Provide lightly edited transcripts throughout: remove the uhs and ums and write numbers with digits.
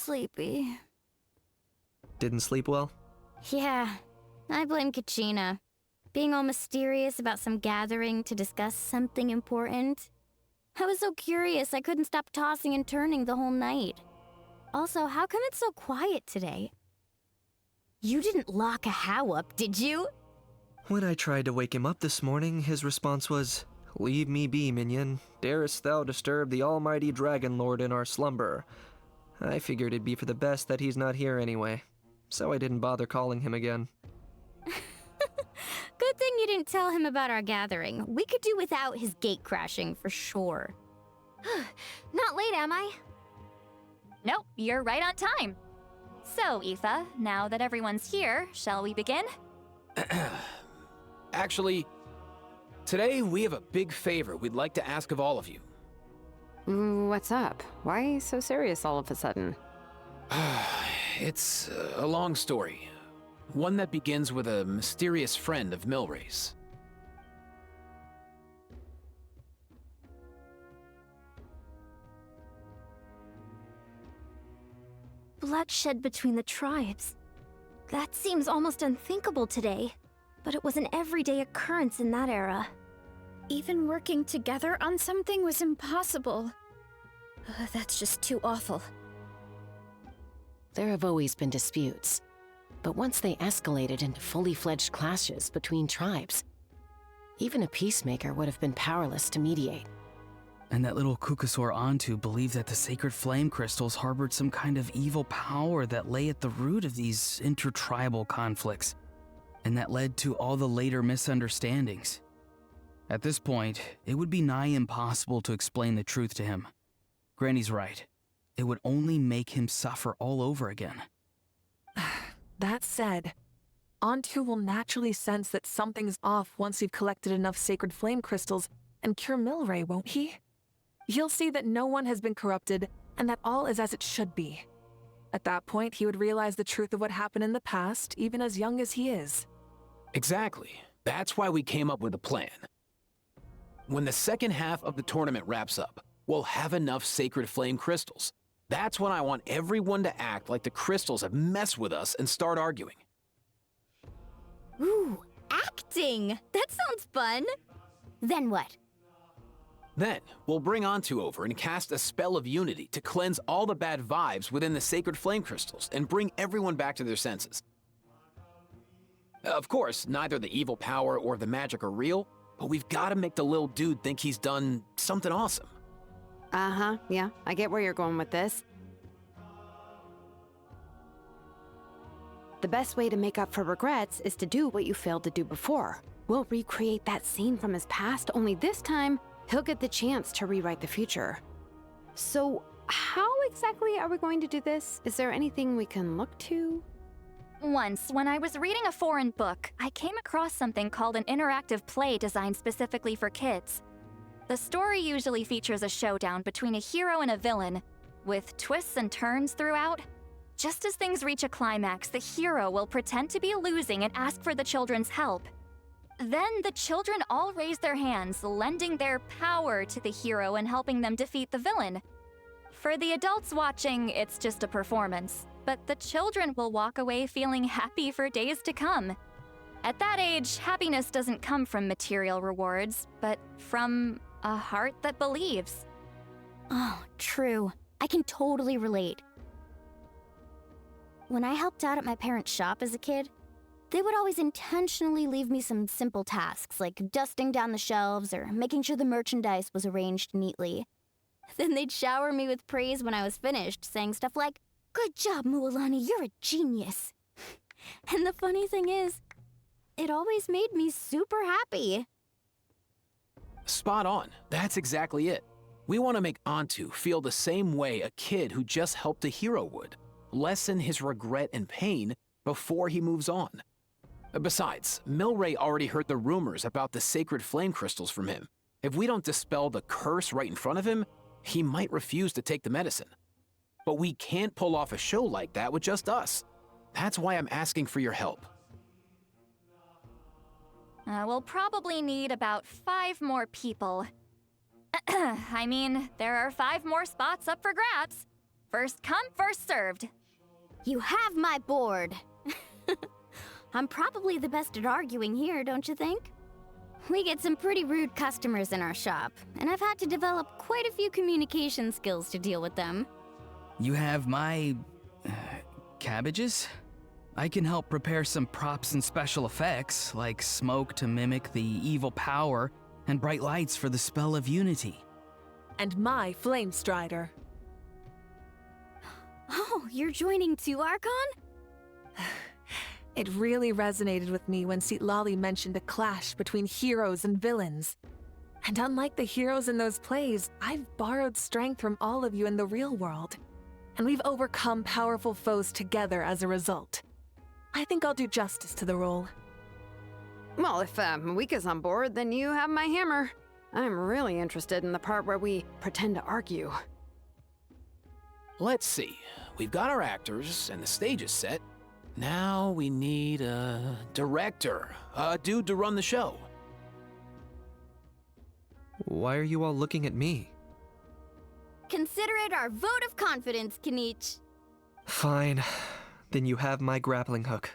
sleepy. Didn't sleep well? Yeah, I blame Kachina. Being all mysterious about some gathering to discuss something important. I was so curious I couldn't stop tossing and turning the whole night. Also, how come it's so quiet today? You didn't lock a How up, did you? When I tried to wake him up this morning, his response was, "Leave me be, minion. Darest thou disturb the almighty Dragon Lord in our slumber?" I figured it'd be for the best that he's not here anyway, so I didn't bother calling him again. Good thing you didn't tell him about our gathering. We could do without his gate crashing for sure. Not late, am I? Nope, you're right on time. So, Aoife, now that everyone's here, shall we begin? Actually, today we have a big favor we'd like to ask of all of you. What's up? Why so serious all of a sudden? It's a long story. One that begins with a mysterious friend of Milray's. Bloodshed between the tribes. That seems almost unthinkable today, but it was an everyday occurrence in that era. Even working together on something was impossible. That's just too awful. There have always been disputes, but once they escalated into fully fledged clashes between tribes, even a peacemaker would have been powerless to mediate. And that little Kukusor Antu believed that the sacred flame crystals harbored some kind of evil power that lay at the root of these intertribal conflicts, and that led to all the later misunderstandings. At this point, it would be nigh impossible to explain the truth to him. Granny's right. It would only make him suffer all over again. That said, Antu will naturally sense that something's off once we've collected enough sacred flame crystals and cure Milray, won't he? He'll see that no one has been corrupted and that all is as it should be. At that point, he would realize the truth of what happened in the past, even as young as he is. Exactly. That's why we came up with a plan. When the second half of the tournament wraps up, we'll have enough sacred flame crystals. That's when I want everyone to act like the crystals have messed with us and start arguing. Ooh, acting! That sounds fun! Then what? Then, we'll bring Antu over and cast a spell of unity to cleanse all the bad vibes within the sacred flame crystals and bring everyone back to their senses. Of course, neither the evil power or the magic are real, but we've got to make the little dude think he's done something awesome. Yeah, I get where you're going with this. The best way to make up for regrets is to do what you failed to do before. We'll recreate that scene from his past, only this time, he'll get the chance to rewrite the future. So, how exactly are we going to do this? Is there anything we can look to? Once, when I was reading a foreign book, I came across something called an interactive play designed specifically for kids. The story usually features a showdown between a hero and a villain, with twists and turns throughout. Just as things reach a climax, the hero will pretend to be losing and ask for the children's help. Then the children all raise their hands, lending their power to the hero and helping them defeat the villain. For the adults watching, it's just a performance, but the children will walk away feeling happy for days to come. At that age, happiness doesn't come from material rewards, but from a heart that believes. Oh, true. I can totally relate. When I helped out at my parents' shop as a kid, they would always intentionally leave me some simple tasks like dusting down the shelves or making sure the merchandise was arranged neatly. Then they'd shower me with praise when I was finished, saying stuff like, "Good job, Mualani, you're a genius." And the funny thing is, it always made me super happy. Spot on. That's exactly it. We want to make Antu feel the same way a kid who just helped a hero would. Lessen his regret and pain before he moves on. Besides, Milray already heard the rumors about the sacred flame crystals from him. If we don't dispel the curse right in front of him, he might refuse to take the medicine. But we can't pull off a show like that with just us. That's why I'm asking for your help. We'll probably need about 5 more people. I mean, there are 5 more spots up for grabs. First come, first served. You have my board. I'm probably the best at arguing here, don't you think? We get some pretty rude customers in our shop, and I've had to develop quite a few communication skills to deal with them. You have my... cabbages? I can help prepare some props and special effects, like smoke to mimic the evil power, and bright lights for the spell of unity. And my Flame Strider. Oh, you're joining too, Archon? It really resonated with me when Lolly mentioned a clash between heroes and villains. And unlike the heroes in those plays, I've borrowed strength from all of you in the real world. And we've overcome powerful foes together as a result. I think I'll do justice to the role. Well, if Mika's on board, then you have my hammer. I'm really interested in the part where we pretend to argue. Let's see. We've got our actors, and the stage is set. Now we need a director, a dude to run the show. Why are you all looking at me? Consider it our vote of confidence, Kanich. Fine. Then you have my grappling hook.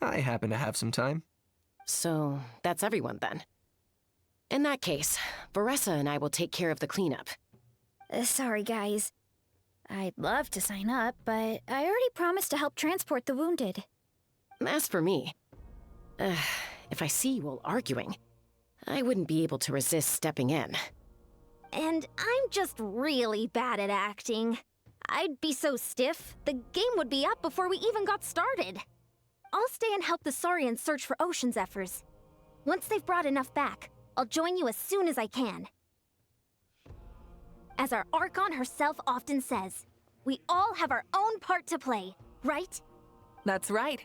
I happen to have some time. So, that's everyone then. In that case, Varessa and I will take care of the cleanup. Sorry, guys. I'd love to sign up, but I already promised to help transport the wounded. As for me, if I see you all arguing, I wouldn't be able to resist stepping in. And I'm just really bad at acting. I'd be so stiff, the game would be up before we even got started. I'll stay and help the Saurians search for Ocean Zephyrs. Once they've brought enough back, I'll join you as soon as I can. As our Archon herself often says, we all have our own part to play, right? That's right.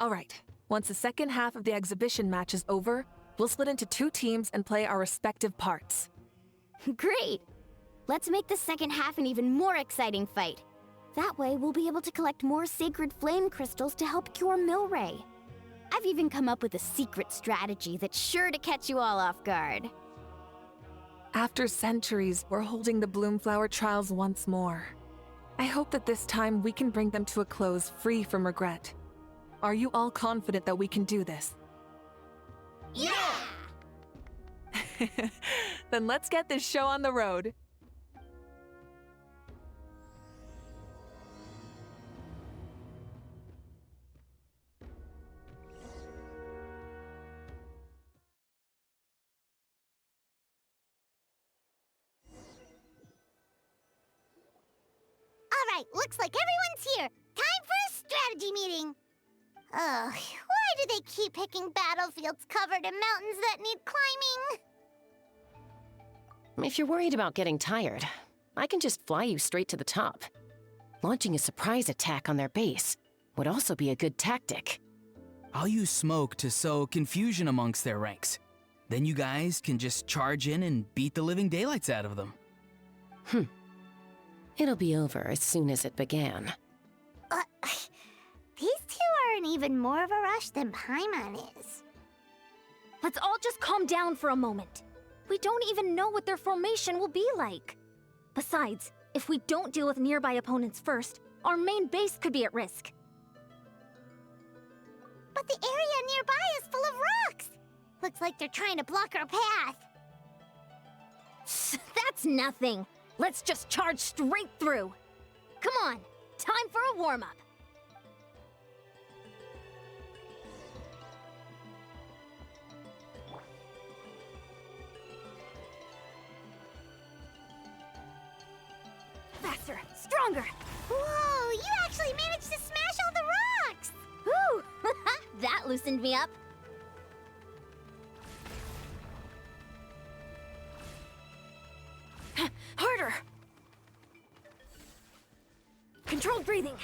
All right. Once the second half of the exhibition match is over, we'll split into 2 teams and play our respective parts. Great! Let's make the second half an even more exciting fight. That way, we'll be able to collect more sacred flame crystals to help cure Milray. I've even come up with a secret strategy that's sure to catch you all off guard. After centuries, we're holding the Bloomflower trials once more. I hope that this time we can bring them to a close free from regret. Are you all confident that we can do this? Yeah! Then let's get this show on the road. Alright, looks like everyone's here. Time for a strategy meeting. Ugh, why do they keep picking battlefields covered in mountains that need climbing? If you're worried about getting tired, I can just fly you straight to the top. Launching a surprise attack on their base would also be a good tactic. I'll use smoke to sow confusion amongst their ranks. Then you guys can just charge in and beat the living daylights out of them. It'll be over as soon as it began. These two are in even more of a rush than Paimon is. Let's all just calm down for a moment. We don't even know what their formation will be like. Besides, if we don't deal with nearby opponents first, our main base could be at risk. But the area nearby is full of rocks. Looks like they're trying to block our path. That's nothing. Let's just charge straight through. Come on, time for a warm-up. Faster, stronger. Whoa, you actually managed to smash all the rocks! Whew, that loosened me up. Harder! Controlled breathing.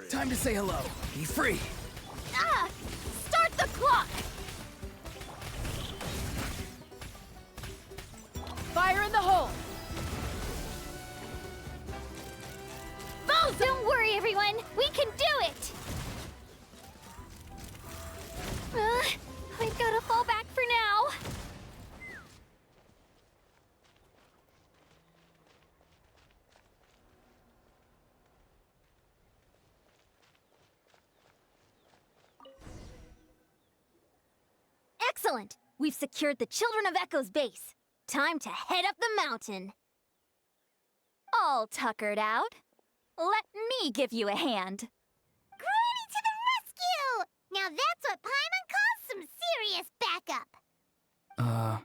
Time to say hello. Be free. Ah! Start the clock! Fire in the hole! Don't worry, everyone. We can do it. I've got to fall back for now. Excellent! We've secured the Children of Echo's base. Time to head up the mountain. All tuckered out. Let me give you a hand. Granny to the rescue! Now that's what Paimon calls some serious backup.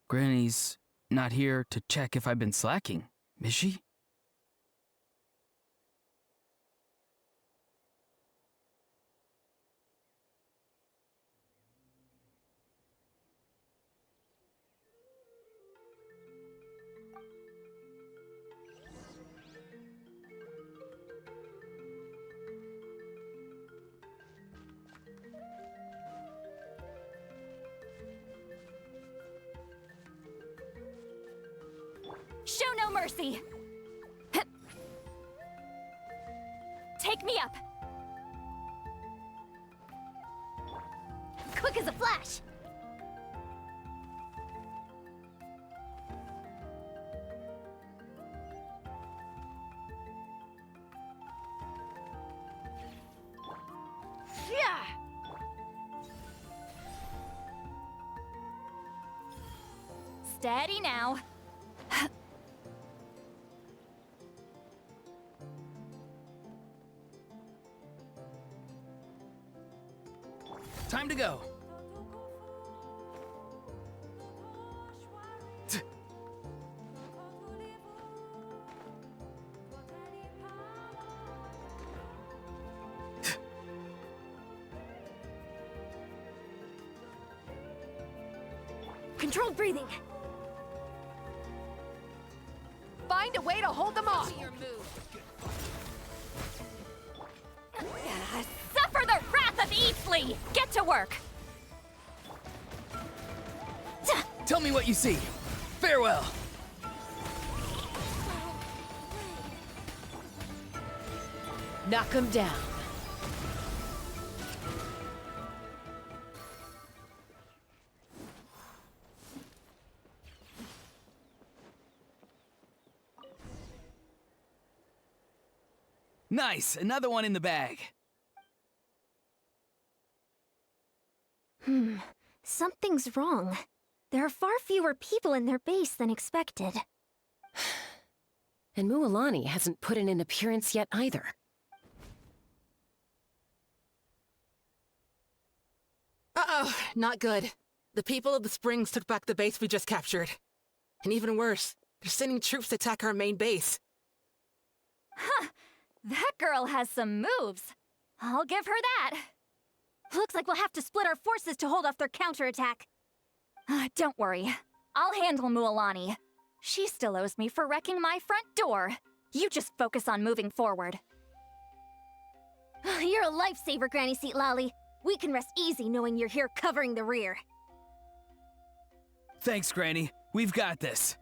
Granny's not here to check if I've been slacking, is she? Show no mercy! Take me up! Quick as a flash! Steady now. Time to go. Controlled breathing. Find a way to hold them off! Suffer the wrath of Eastleigh! Get to work! Tell me what you see. Farewell. Knock them down. Nice, another one in the bag. Something's wrong. There are far fewer people in their base than expected. And Mualani hasn't put in an appearance yet either. Uh-oh, not good. The people of the Springs took back the base we just captured. And even worse, they're sending troops to attack our main base. Huh! That girl has some moves. I'll give her that. Looks like we'll have to split our forces to hold off their counterattack. Don't worry. I'll handle Mualani. She still owes me for wrecking my front door. You just focus on moving forward. You're a lifesaver, Granny Seat Lolly. We can rest easy knowing you're here covering the rear. Thanks, Granny. We've got this.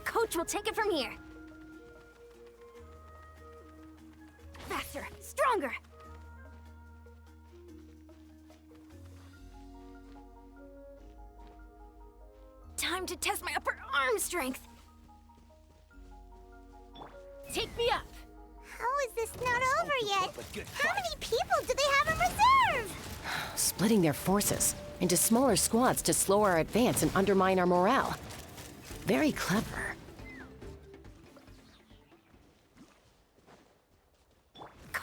Coach will take it from here. Faster, stronger. Time to test my upper arm strength. Take me up. How is this not over yet? How many people do they have in reserve? Splitting their forces into smaller squads to slow our advance and undermine our morale. Very clever.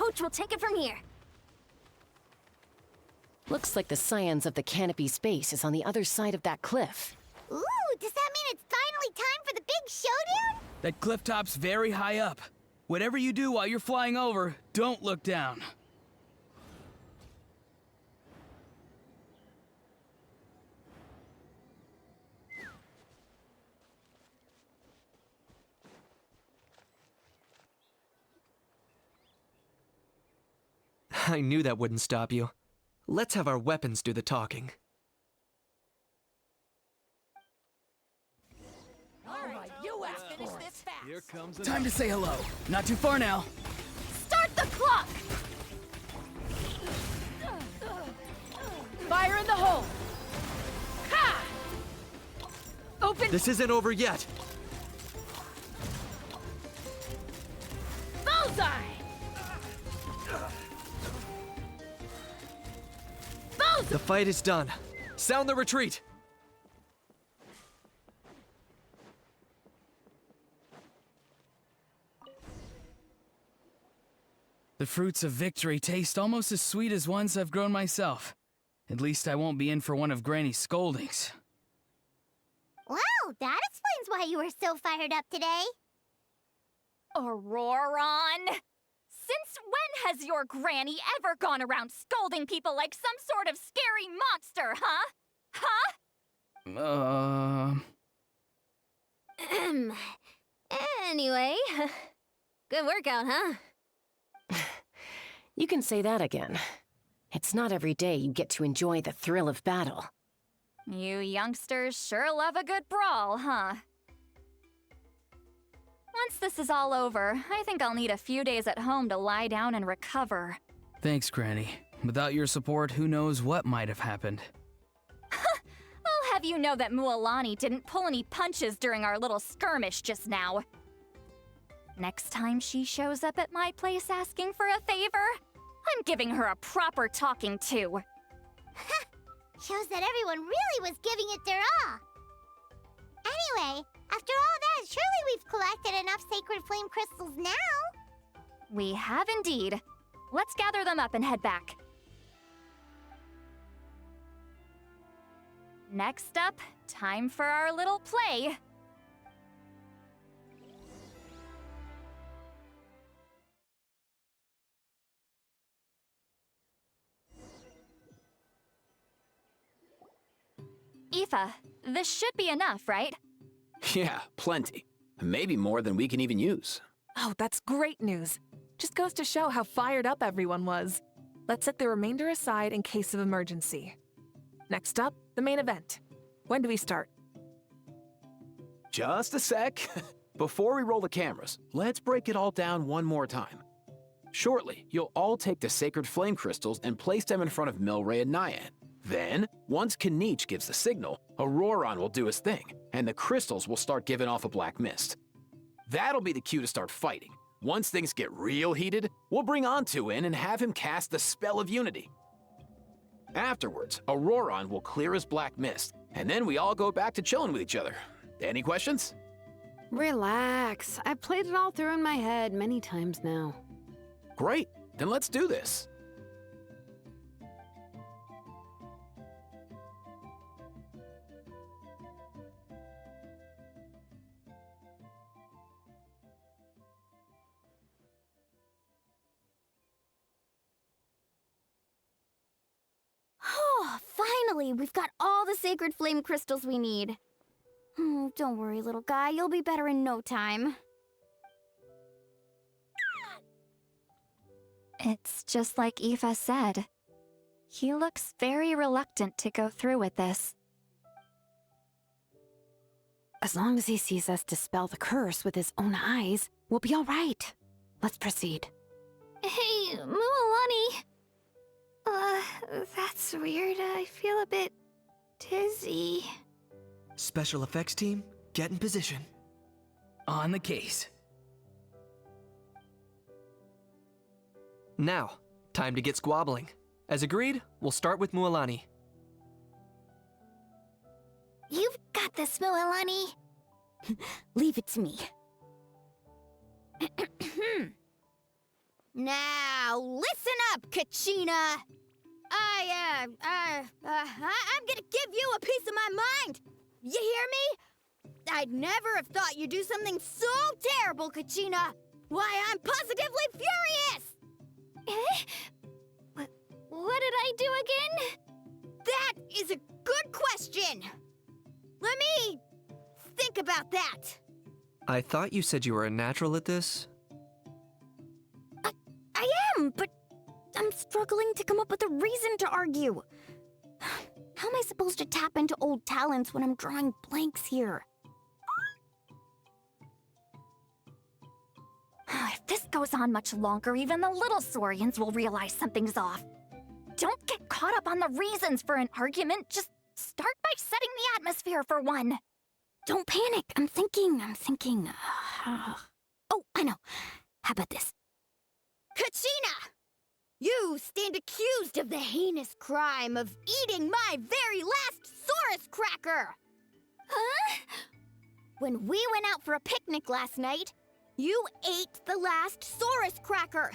Coach will take it from here. Looks like the Scions of the Canopy Space is on the other side of that cliff. Ooh, does that mean it's finally time for the big showdown? That cliff top's very high up. Whatever you do while you're flying over, don't look down. I knew that wouldn't stop you. Let's have our weapons do the talking. Time to say hello. Not too far now. Start the clock! Fire in the hole! Ha! Open This isn't over yet. bullseye! Bullseye! The fight is done. Sound the retreat! The fruits of victory taste almost as sweet as ones I've grown myself. At least I won't be in for one of Granny's scoldings. Wow, that explains why you were so fired up today. Auroron! Since when has your granny ever gone around scolding people like some sort of scary monster, huh? Huh? Anyway, good workout, huh? You can say that again. It's not every day you get to enjoy the thrill of battle. You youngsters sure love a good brawl, huh? Once this is all over, I think I'll need a few days at home to lie down and recover. Thanks, Granny. Without your support, who knows what might have happened. I'll have you know that Mualani didn't pull any punches during our little skirmish just now. Next time she shows up at my place asking for a favor, I'm giving her a proper talking to. Shows that everyone really was giving it their all. Anyway, after all that, surely we've collected enough sacred flame crystals now. We have indeed. Let's gather them up and head back. Next up, time for our little play. Aoife, this should be enough, right? Yeah, plenty. Maybe more than we can even use. Oh, that's great news. Just goes to show how fired up everyone was. Let's set the remainder aside in case of emergency. Next up, the main event. When do we start? Just a sec. Before we roll the cameras, let's break it all down one more time. Shortly, you'll all take the sacred flame crystals and place them in front of Milray and Nyan. Then, once Kanich gives the signal, Auroron will do his thing, and the crystals will start giving off a black mist. That'll be the cue to start fighting. Once things get real heated, we'll bring Antu in and have him cast the Spell of Unity. Afterwards, Auroron will clear his black mist, and then we all go back to chilling with each other. Any questions? Relax. I've played it all through in my head many times now. Great, then let's do this. Oh, finally! We've got all the sacred flame crystals we need. Oh, don't worry, little guy. You'll be better in no time. It's just like Aoife said. He looks very reluctant to go through with this. As long as he sees us dispel the curse with his own eyes, we'll be all right. Let's proceed. Hey, Mualani. That's weird. I feel a bit dizzy. Special effects team, get in position. On the case. Now, time to get squabbling. As agreed, we'll start with Mualani. You've got this, Mualani. Leave it to me. Now, listen up, Kachina! I'm gonna give you a piece of my mind! You hear me? I'd never have thought you'd do something so terrible, Kachina! Why, I'm positively furious! What did I do again? That is a good question! Let me think about that. I thought you said you were a natural at this. I am, but I'm struggling to come up with a reason to argue. How am I supposed to tap into old talents when I'm drawing blanks here? If this goes on much longer, even the little Saurians will realize something's off. Don't get caught up on the reasons for an argument. Just start by setting the atmosphere for one. Don't panic. I'm thinking. Oh, I know. How about this? Kachina! You stand accused of the heinous crime of eating my very last Saurus cracker! Huh? When we went out for a picnic last night, you ate the last Saurus cracker!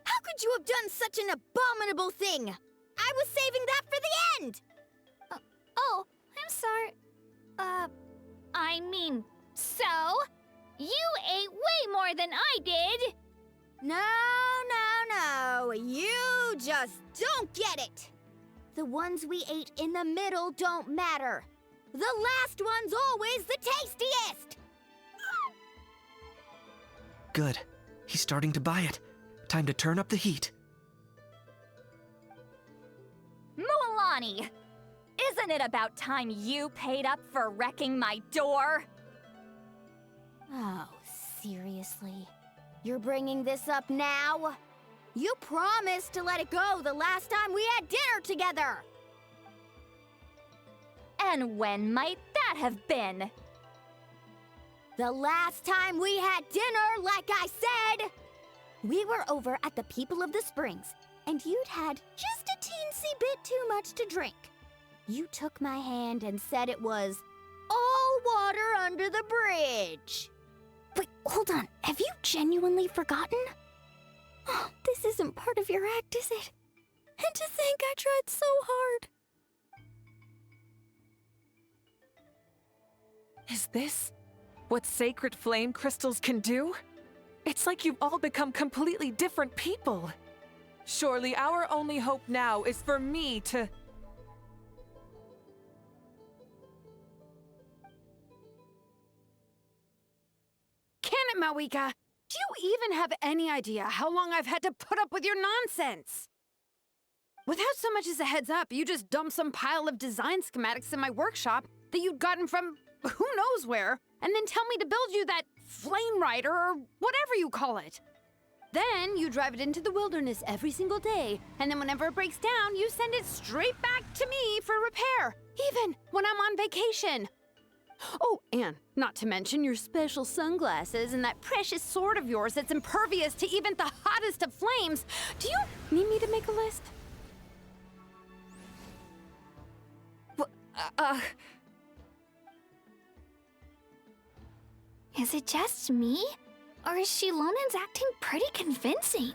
How could you have done such an abominable thing? I was saving that for the end! Oh, I'm sorry. I mean, so? You ate way more than I did! No. You just don't get it. The ones we ate in the middle don't matter. The last one's always the tastiest! Good. He's starting to buy it. Time to turn up the heat. Mualani! Isn't it about time you paid up for wrecking my door? Oh, seriously? You're bringing this up now? You promised to let it go the last time we had dinner together! And when might that have been? The last time we had dinner, like I said! We were over at the People of the Springs, and you'd had just a teensy bit too much to drink. You took my hand and said it was all water under the bridge. Wait, hold on. Have you genuinely forgotten? Oh, this isn't part of your act, is it? And to think I tried so hard. Is this what sacred flame crystals can do? It's like you've all become completely different people. Surely our only hope now is for me to... Can it, Mawika? Do you even have any idea how long I've had to put up with your nonsense? Without so much as a heads up, you just dumped some pile of design schematics in my workshop that you'd gotten from who knows where, and then tell me to build you that flame rider or whatever you call it. Then you drive it into the wilderness every single day, and then whenever it breaks down, you send it straight back to me for repair, even when I'm on vacation. Oh, and not to mention your special sunglasses and that precious sword of yours that's impervious to even the hottest of flames. Do you need me to make a list? Is it just me? Or is Shilonen's acting pretty convincing?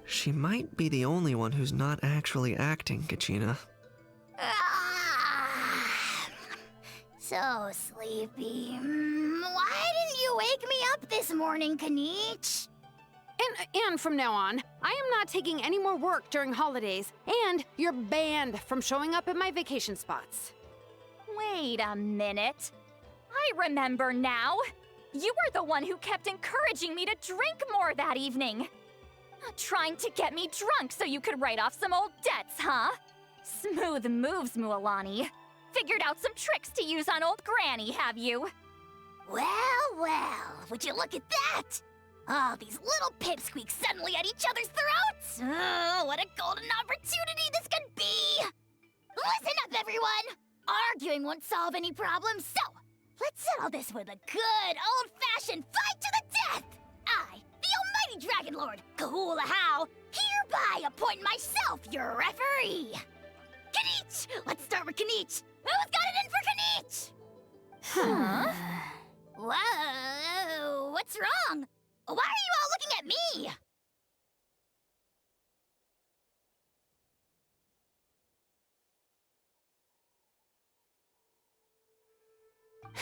She might be the only one who's not actually acting, Kachina. So sleepy. Why didn't you wake me up this morning, Kanich? And from now on, I am not taking any more work during holidays, and you're banned from showing up at my vacation spots. Wait a minute. I remember now. You were the one who kept encouraging me to drink more that evening. Trying to get me drunk so you could write off some old debts, huh? Smooth moves, Mualani. Figured out some tricks to use on old Granny, have you? Well, would you look at that? Oh, these little pipsqueaks suddenly at each other's throats! Oh, what a golden opportunity this could be! Listen up, everyone! Arguing won't solve any problems, so let's settle this with a good old-fashioned fight to the death! I, the almighty Dragon Lord, Kahula How, hereby appoint myself your referee! Kanich! Let's start with Kanich! Who's got it in for Kanich? Huh? Whoa, what's wrong? Why are you all looking at me?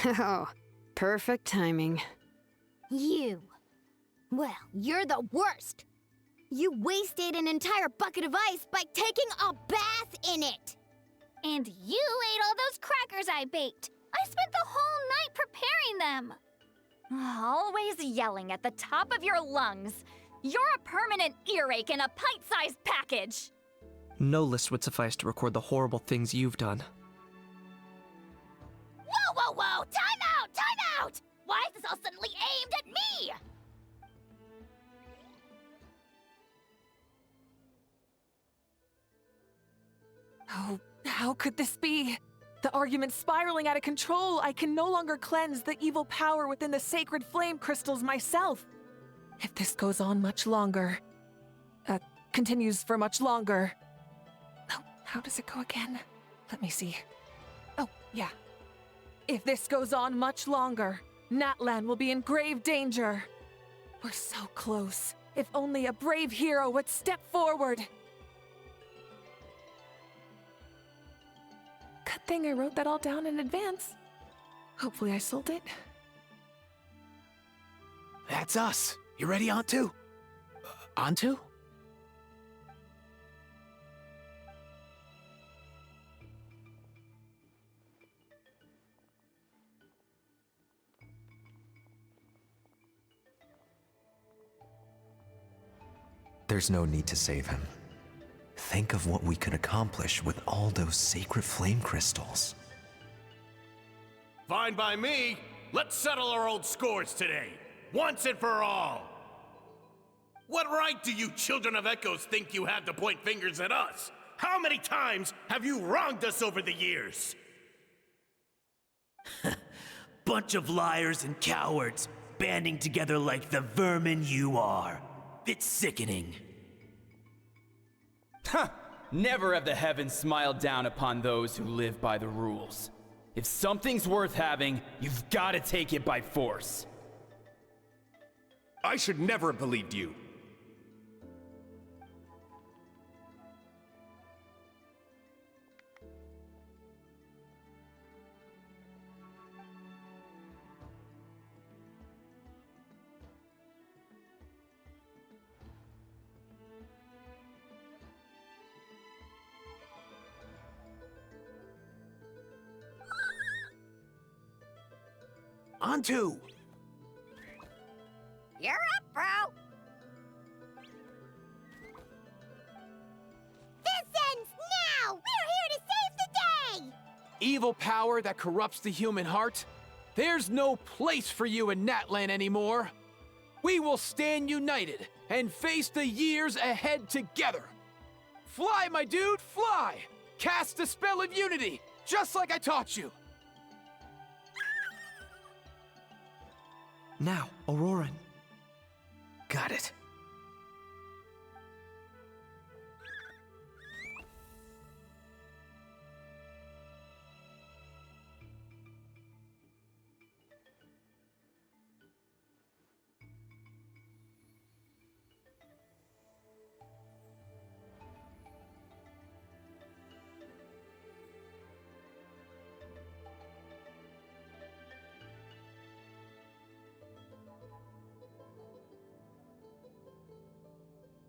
Oh, perfect timing. You. Well, you're the worst. You wasted an entire bucket of ice by taking a bath in it. And you ate all those crackers I baked. I spent the whole night preparing them. Always yelling at the top of your lungs. You're a permanent earache in a pint-sized package. No list would suffice to record the horrible things you've done. Whoa, whoa, whoa! Time out! Time out! Why is this all suddenly aimed at me? Oh, how could this be? The argument's spiraling out of control. I can no longer cleanse the evil power within the sacred flame crystals myself. If this goes on much longer, continues for much longer. Oh, how does it go again? Let me see. Oh, yeah. If this goes on much longer, Natlan will be in grave danger. We're so close. If only a brave hero would step forward. Good thing I wrote that all down in advance. Hopefully I sold it. That's us. You ready, Antu? Antu? There's no need to save him. Think of what we could accomplish with all those sacred flame crystals. Fine by me. Let's settle our old scores today, once and for all. What right do you children of Echoes think you have to point fingers at us? How many times have you wronged us over the years? Bunch of liars and cowards, banding together like the vermin you are. It's sickening. Huh! Never have the heavens smiled down upon those who live by the rules. If something's worth having, you've got to take it by force. I should never have believed you. Antu! You're up, bro! This ends now! We're here to save the day! Evil power that corrupts the human heart? There's no place for you in Natlan anymore! We will stand united and face the years ahead together! Fly, my dude, fly! Cast the spell of unity, just like I taught you! Now, Auroran. Got it.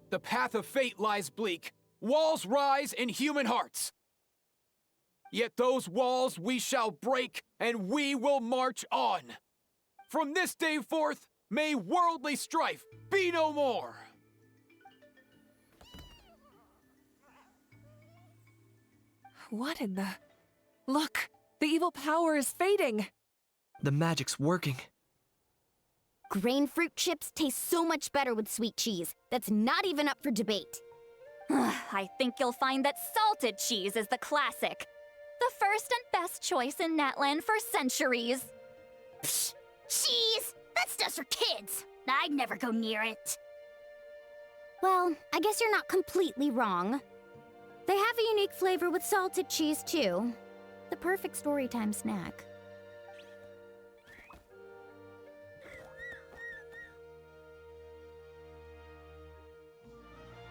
The path of fate lies bleak. Walls rise in human hearts. Yet those walls we shall break, and we will march on. From this day forth, may worldly strife be no more. What in the... Look! The evil power is fading! The magic's working. Grain fruit chips taste so much better with sweet cheese. That's not even up for debate. I think you'll find that salted cheese is the classic. The first and best choice in Natlan for centuries. Psh! Cheese! That stuff's for kids! I'd never go near it. Well, I guess you're not completely wrong. They have a unique flavor with salted cheese, too. The perfect storytime snack.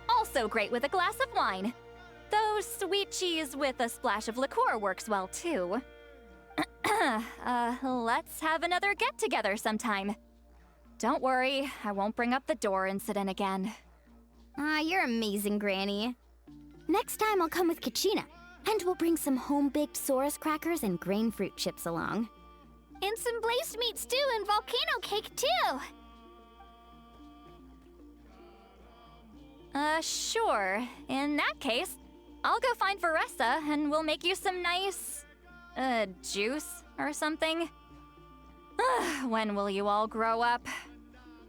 Also great with a glass of wine. Though sweet cheese with a splash of liqueur works well too. Let's have another get-together sometime. Don't worry, I won't bring up the door incident again. You're amazing, Granny. Next time I'll come with Kachina, and we'll bring some home-baked Saurus crackers and grain fruit chips along. And some blazed meat stew and volcano cake, too! Sure. In that case, I'll go find Varessa and we'll make you some nice, juice or something. When will you all grow up?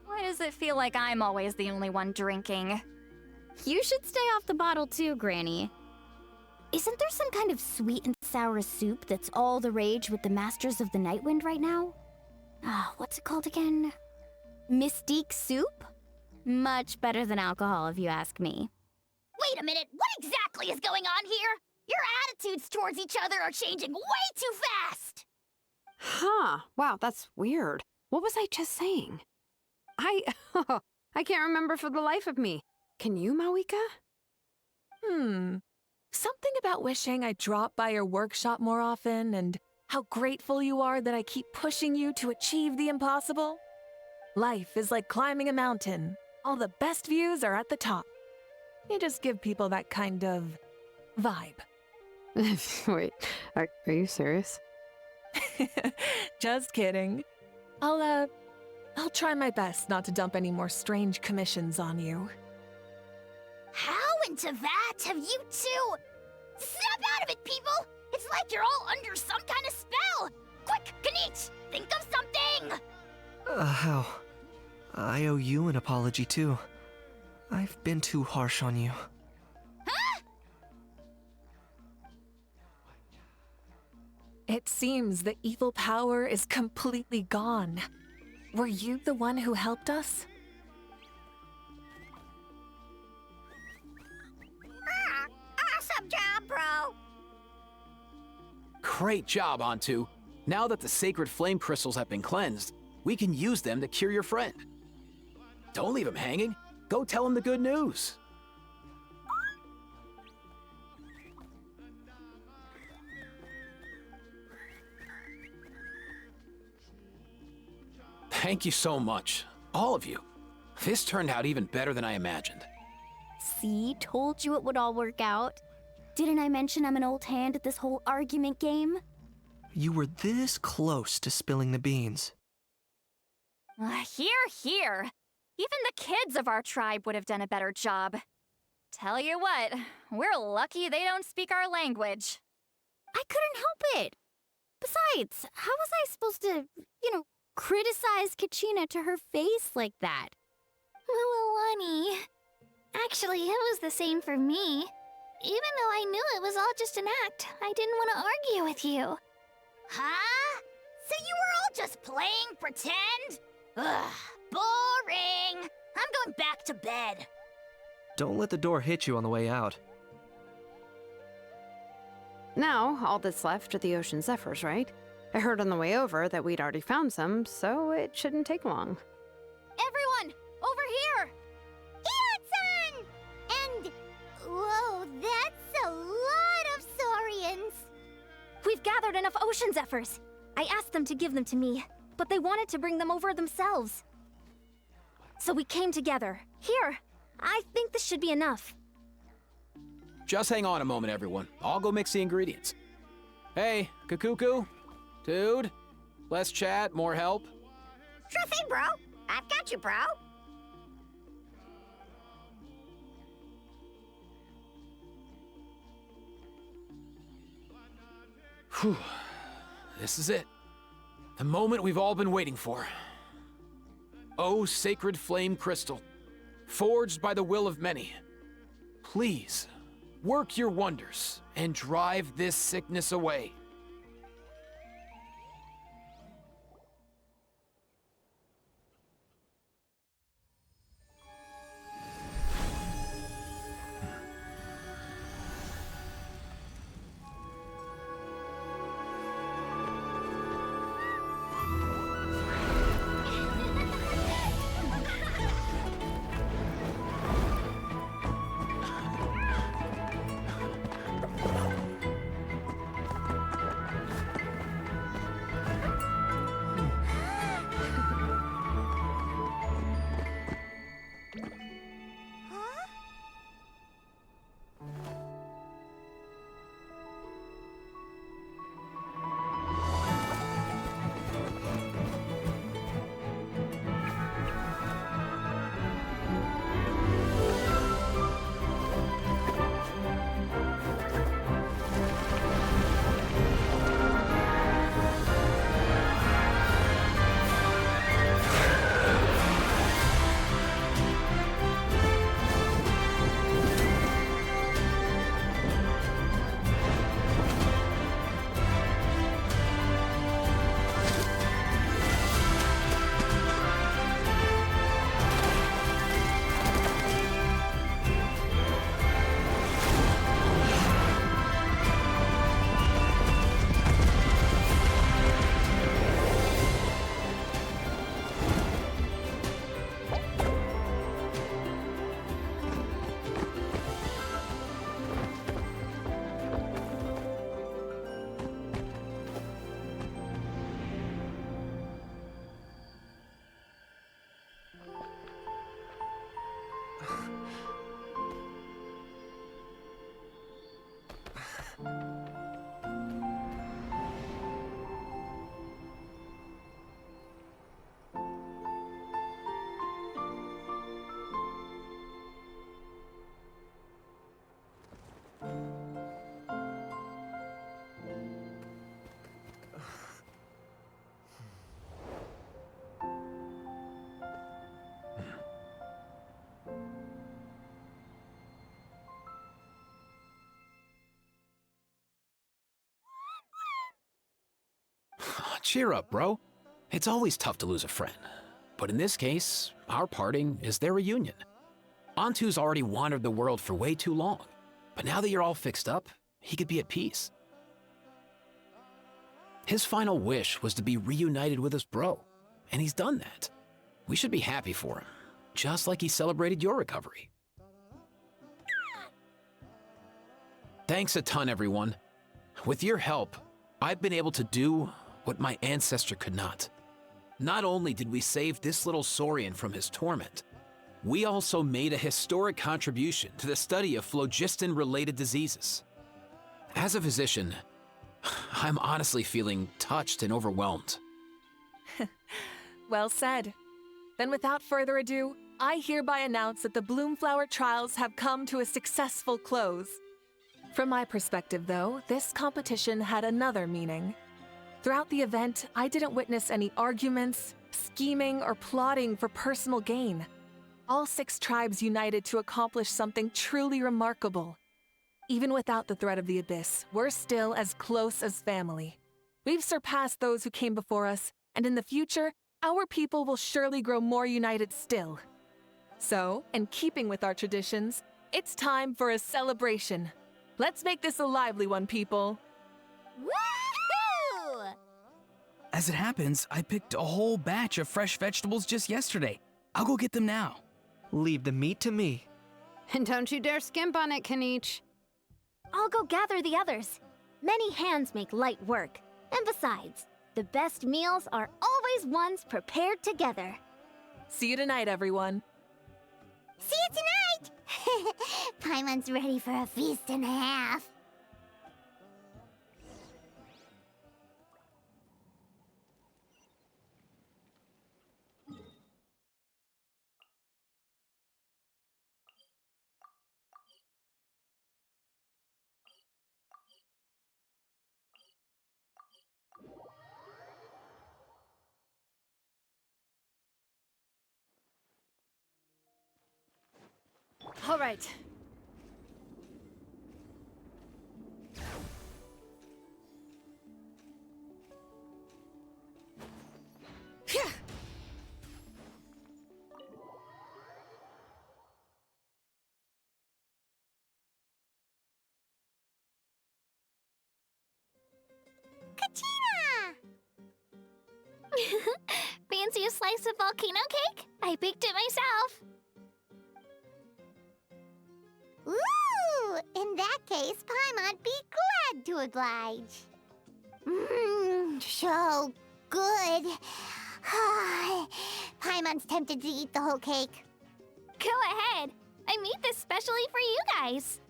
Why does it feel like I'm always the only one drinking? You should stay off the bottle too, Granny. Isn't there some kind of sweet and sour soup that's all the rage with the Masters of the Nightwind right now? What's it called again? Mystique soup? Much better than alcohol, if you ask me. Wait a minute, what exactly is going on here? Your attitudes towards each other are changing way too fast! Huh. Wow, that's weird. What was I just saying? I can't remember for the life of me. Can you, Mawika? Something about wishing I dropped by your workshop more often and how grateful you are that I keep pushing you to achieve the impossible. Life is like climbing a mountain. All the best views are at the top. You just give people that kind of vibe. Wait, are you serious? Just kidding. I'll try my best not to dump any more strange commissions on you. How into that have you two? Snap out of it, people! It's like you're all under some kind of spell! Quick, Kanich, think of something! How? I owe you an apology too. I've been too harsh on you. Huh? It seems the evil power is completely gone. Were you the one who helped us? Awesome job, bro! Great job, Antu. Now that the sacred flame crystals have been cleansed, we can use them to cure your friend. Don't leave him hanging. Go tell him the good news. Thank you so much, all of you. This turned out even better than I imagined. See, told you it would all work out. Didn't I mention I'm an old hand at this whole argument game? You were this close to spilling the beans. Here. Even the kids of our tribe would have done a better job. Tell you what, we're lucky they don't speak our language. I couldn't help it. Besides, how was I supposed to, criticize Kachina to her face like that? Honey. Actually, it was the same for me. Even though I knew it was all just an act, I didn't want to argue with you. Huh? So you were all just playing pretend? Ugh, boring! I'm going back to bed. Don't let the door hit you on the way out. Now, all that's left are the ocean zephyrs, right? I heard on the way over that we'd already found some, so it shouldn't take long. Everyone, over here! Hiyan-san! And... whoa, that's a lot of saurians! We've gathered enough ocean zephyrs. I asked them to give them to me, but they wanted to bring them over themselves. So we came together. Here, I think this should be enough. Just hang on a moment, everyone. I'll go mix the ingredients. Hey, Kakuku? Dude? Less chat, more help? Sure thing, bro. I've got you, bro. Whew. This is it. The moment we've all been waiting for. Oh, sacred flame crystal, forged by the will of many. Please, work your wonders and drive this sickness away. Cheer up, bro. It's always tough to lose a friend. But in this case, our parting is their reunion. Antu's already wandered the world for way too long. But now that you're all fixed up, he could be at peace. His final wish was to be reunited with his bro, and he's done that. We should be happy for him, just like he celebrated your recovery. Thanks a ton, everyone. With your help, I've been able to do what my ancestor could not. Not only did we save this little Saurian from his torment, we also made a historic contribution to the study of phlogiston-related diseases. As a physician, I'm honestly feeling touched and overwhelmed. Well said. Then without further ado, I hereby announce that the Bloomflower trials have come to a successful close. From my perspective, though, this competition had another meaning. Throughout the event, I didn't witness any arguments, scheming, or plotting for personal gain. All 6 tribes united to accomplish something truly remarkable. Even without the threat of the Abyss, we're still as close as family. We've surpassed those who came before us, and in the future, our people will surely grow more united still. So, in keeping with our traditions, it's time for a celebration. Let's make this a lively one, people. Woohoo! As it happens, I picked a whole batch of fresh vegetables just yesterday. I'll go get them now. Leave the meat to me. And don't you dare skimp on it, Kanich. I'll go gather the others. Many hands make light work. And besides, the best meals are always ones prepared together. See you tonight, everyone. See you tonight! Paimon's ready for a feast and a half. All right. Fancy a slice of volcano cake? I baked it myself. Ooh! In that case, Paimon'd be glad to oblige. So good. Paimon's tempted to eat the whole cake. Go ahead. I made this specially for you guys.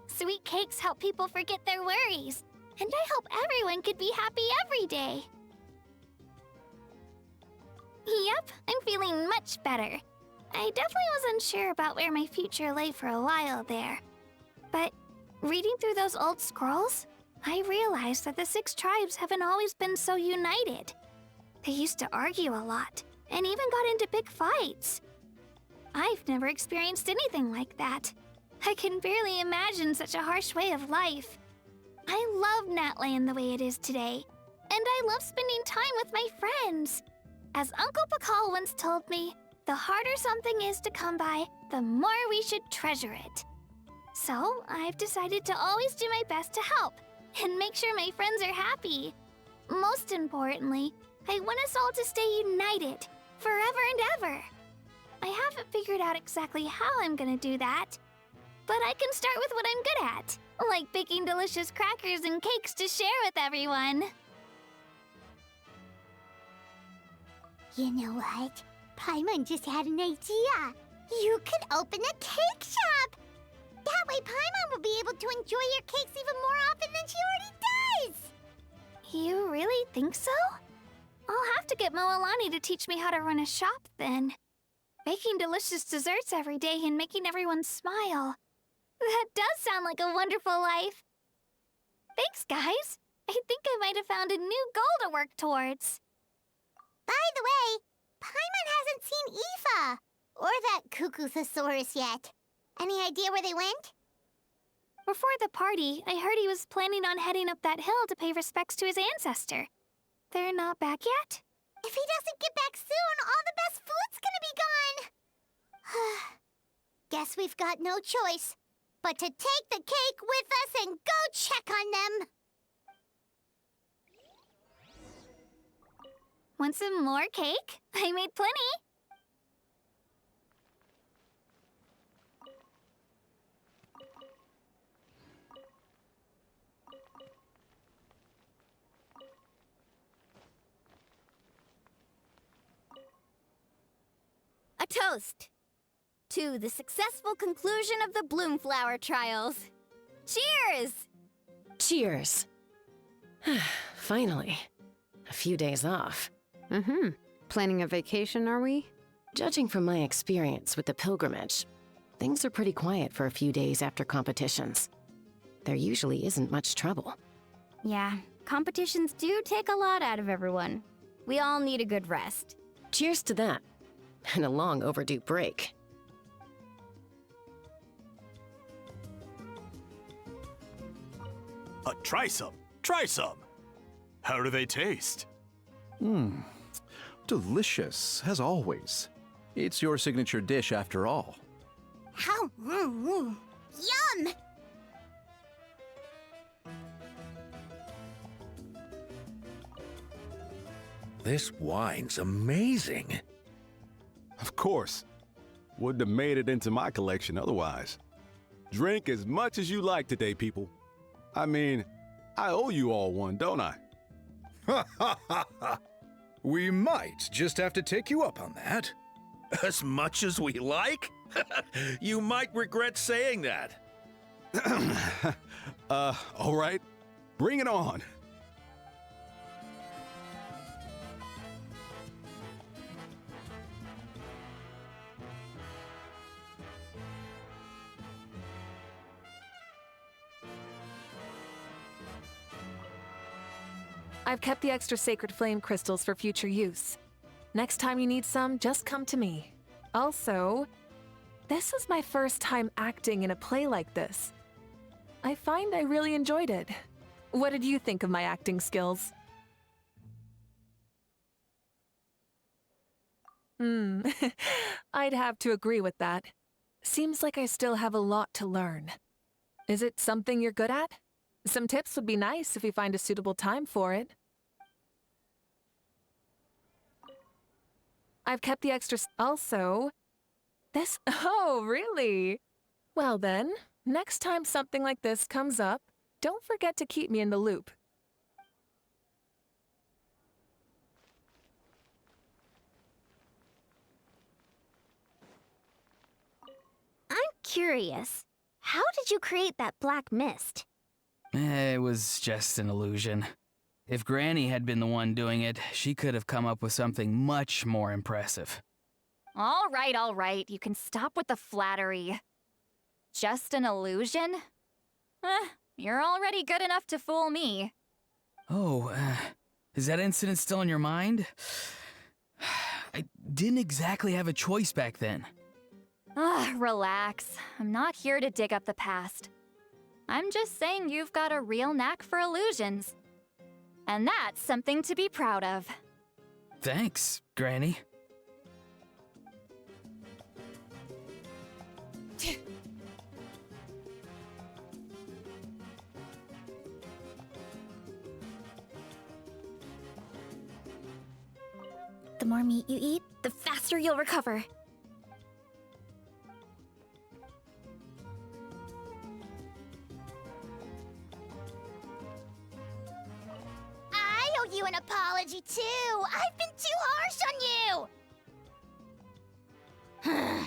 Sweet cakes help people forget their worries. And I hope everyone could be happy every day. Yep, I'm feeling much better. I definitely wasn't sure about where my future lay for a while there. But reading through those old scrolls, I realized that the 6 tribes haven't always been so united. They used to argue a lot, and even got into big fights. I've never experienced anything like that. I can barely imagine such a harsh way of life. I love Natland the way it is today, and I love spending time with my friends. As Uncle Pakal once told me, the harder something is to come by, the more we should treasure it. So, I've decided to always do my best to help, and make sure my friends are happy. Most importantly, I want us all to stay united, forever and ever. I haven't figured out exactly how I'm gonna do that, but I can start with what I'm good at, like baking delicious crackers and cakes to share with everyone. You know what? Paimon just had an idea. You could open a cake shop. That way Paimon will be able to enjoy your cakes even more often than she already does. You really think so? I'll have to get Moalani to teach me how to run a shop then. Baking delicious desserts every day and making everyone smile. That does sound like a wonderful life. Thanks, guys. I think I might have found a new goal to work towards. By the way, Paimon hasn't seen Aoife or that Cuckoosaurus yet. Any idea where they went? Before the party, I heard he was planning on heading up that hill to pay respects to his ancestor. They're not back yet? If he doesn't get back soon, all the best food's gonna be gone. Guess we've got no choice but to take the cake with us and go check on them. Want some more cake? I made plenty. A toast to the successful conclusion of the Bloomflower trials. Cheers! Cheers. Finally. A few days off. Mm-hmm. Planning a vacation, are we? Judging from my experience with the pilgrimage, things are pretty quiet for a few days after competitions. There usually isn't much trouble. Yeah, competitions do take a lot out of everyone. We all need a good rest. Cheers to that. And a long overdue break. Try some. Try some. How do they taste? Delicious, as always. It's your signature dish after all. How? Yum! This wine's amazing. Of course. Wouldn't have made it into my collection otherwise. Drink as much as you like today, people. I mean, I owe you all one, don't I? Ha ha ha ha! We might just have to take you up on that. As much as we like? You might regret saying that. All right. Bring it on. I've kept the extra sacred flame crystals for future use. Next time you need some, just come to me. Also, this is my first time acting in a play like this. I find I really enjoyed it. What did you think of my acting skills? I'd have to agree with that. Seems like I still have a lot to learn. Is it something you're good at? Some tips would be nice if you find a suitable time for it. I've kept the extras. Also, this. Oh, really? Well then, next time something like this comes up, don't forget to keep me in the loop. I'm curious. How did you create that black mist? It was just an illusion. If Granny had been the one doing it, she could have come up with something much more impressive. All right. You can stop with the flattery. Just an illusion? You're already good enough to fool me. Oh, is that incident still on your mind? I didn't exactly have a choice back then. Relax. I'm not here to dig up the past. I'm just saying you've got a real knack for illusions. And that's something to be proud of. Thanks, Granny. The more meat you eat, the faster you'll recover. I owe you an apology, too. I've been too harsh on you.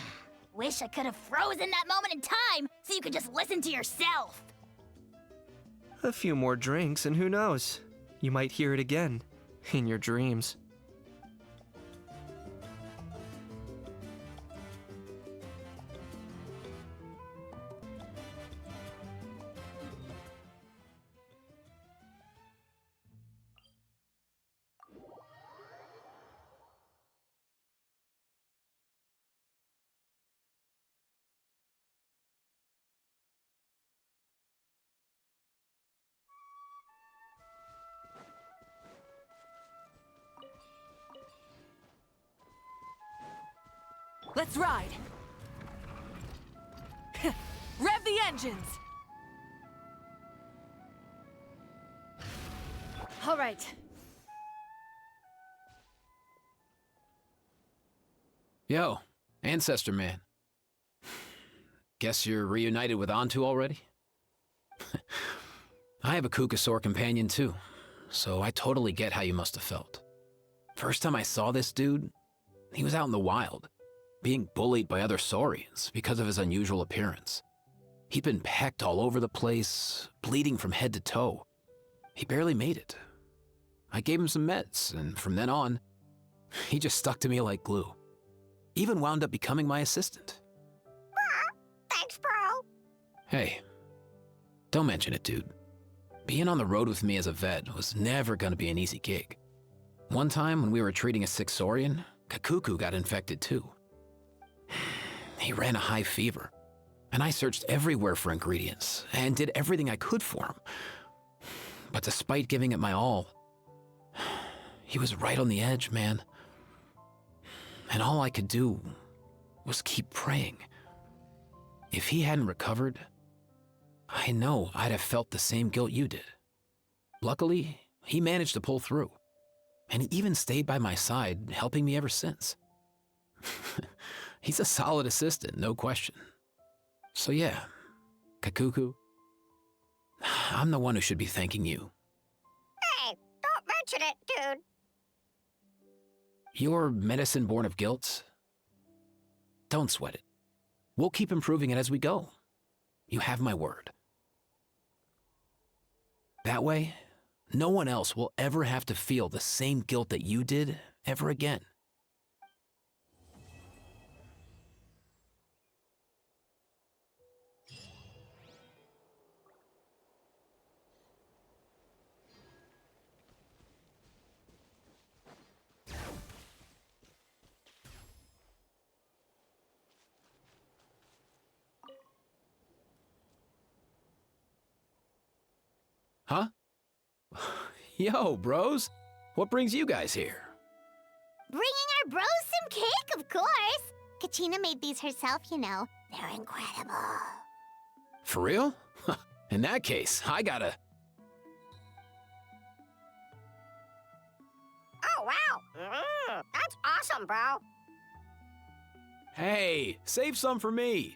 Wish I could have frozen that moment in time so you could just listen to yourself. A few more drinks, and who knows? You might hear it again in your dreams. Let's ride! Rev the engines! All right. Yo, Ancestor Man. Guess you're reunited with Antu already? I have a Kukasaur companion too, so I totally get how you must have felt. First time I saw this dude, he was out in the wild, being bullied by other Saurians because of his unusual appearance. He'd been pecked all over the place, bleeding from head to toe. He barely made it. I gave him some meds, and from then on, he just stuck to me like glue. Even wound up becoming my assistant. Thanks, bro. Hey, don't mention it, dude. Being on the road with me as a vet was never gonna be an easy gig. One time when we were treating a sick Saurian, Kakuku got infected too. He ran a high fever, and I searched everywhere for ingredients and did everything I could for him. But despite giving it my all, he was right on the edge, man. And all I could do was keep praying. If he hadn't recovered, I know I'd have felt the same guilt you did. Luckily, he managed to pull through, and he even stayed by my side, helping me ever since. He's a solid assistant, no question. So yeah, Kakuku, I'm the one who should be thanking you. Hey, don't mention it, dude. Your medicine born of guilt? Don't sweat it. We'll keep improving it as we go. You have my word. That way, no one else will ever have to feel the same guilt that you did ever again. Huh? Yo, bros. What brings you guys here? Bringing our bros some cake, of course. Kachina made these herself, you know. They're incredible. For real? In that case, I gotta... Oh, wow. That's awesome, bro. Hey, save some for me.